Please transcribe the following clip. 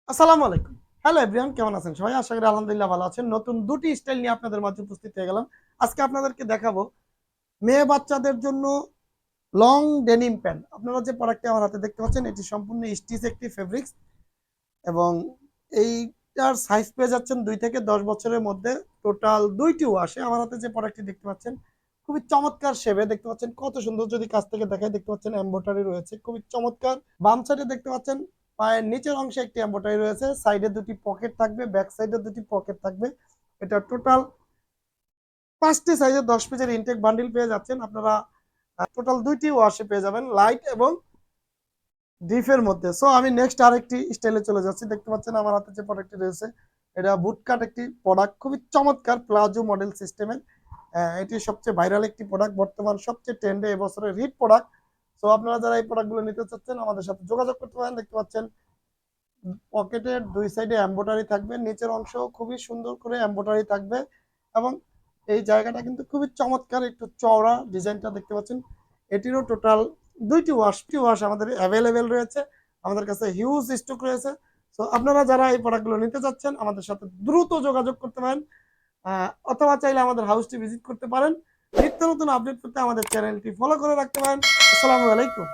আসসালামু আলাইকুম। Hello everyone, কেমন আছেন সবাই? আশা করি আলহামদুলিল্লাহ ভালো আছেন। নতুন দুটি স্টাইল নিয়ে আপনাদের মাঝে উপস্থিত হয়ে গেলাম। আজকে আপনাদেরকে দেখাবো মেয়ে বাচ্চাদের জন্য লং ডেনিম প্যান্ট। আপনারা যে প্রোডাক্টটি আমার হাতে দেখতে পাচ্ছেন এটি সম্পূর্ণ স্টিচ একটি ফেব্রিক্স এবং এইটার সাইজ পেয়ে যাচ্ছেন 2 থেকে 10 বছরের মধ্যে। টোটাল 2টি ওয়াশে আমার হাতে যে প্রোডাক্টটি দেখতে পাচ্ছেন খুবই চমৎকার শেপে দেখতে পাচ্ছেন, কত সুন্দর। যদি কাছ থেকে দেখায় দেখতে পাচ্ছেন এমব্রয়ডারি রয়েছে খুবই চমৎকার। বাম সাইডে দেখতে পাচ্ছেন পায়ের নিচের অংশে একটি এমব্রয়ডারি রয়েছে, সাইডে দুটি পকেট থাকবে, ব্যাক সাইডে দুটি পকেট থাকবে। এটা টোটাল 5টি সাইজে 10 পিসের ইনটেক বান্ডিল পেয়ে যাচ্ছেন আপনারা। টোটাল 2টি ওয়াশে পেয়ে যাবেন, লাইট এবং ডিপের মধ্যে। সো আমি নেক্সট আরেকটি স্টাইলে চলে যাচ্ছি। দেখতে পাচ্ছেন আমার হাতে যে প্রোডাক্টটি রয়েছে এটা বুটকাট একটি প্রোডাক্ট, খুবই চমৎকার প্লাজো মডেল সিস্টেমের। এটি সবচেয়ে ভাইরাল একটি প্রোডাক্ট, বর্তমান সবচেয়ে ট্রেন্ডে এবছরের হিট প্রোডাক্ট। সো আপনারা যারা এই প্রোডাক্টগুলো নিতে চাচ্ছেন আমাদের সাথে যোগাযোগ করতে পারেন। দেখতে পাচ্ছেন পকেটের দুই সাইডে এমব্রয়ডারি থাকবে, নিচের অংশ খুবই সুন্দর করে এমব্রয়ডারি থাকবে এবং এই জায়গাটা কিন্তু খুবই চমৎকার, একটু চওড়া ডিজাইনটা দেখতে পাচ্ছেন। এটিরও টোটাল 2টি ওয়াশ আমাদের অ্যাভেলেবেল রয়েছে, আমাদের কাছে হিউজ স্টক রয়েছে। সো আপনারা যারা এই প্রোডাক্টগুলো নিতে চাচ্ছেন আমাদের সাথে দ্রুত যোগাযোগ করতে পারেন, অথবা চাইলে আমাদের হাউসটি ভিজিট করতে পারেন। নিত্য নতুন আপডেট করতে আমাদের চ্যানেলটি ফলো করে রাখতে পারেন। আসসালামু আলাইকুম।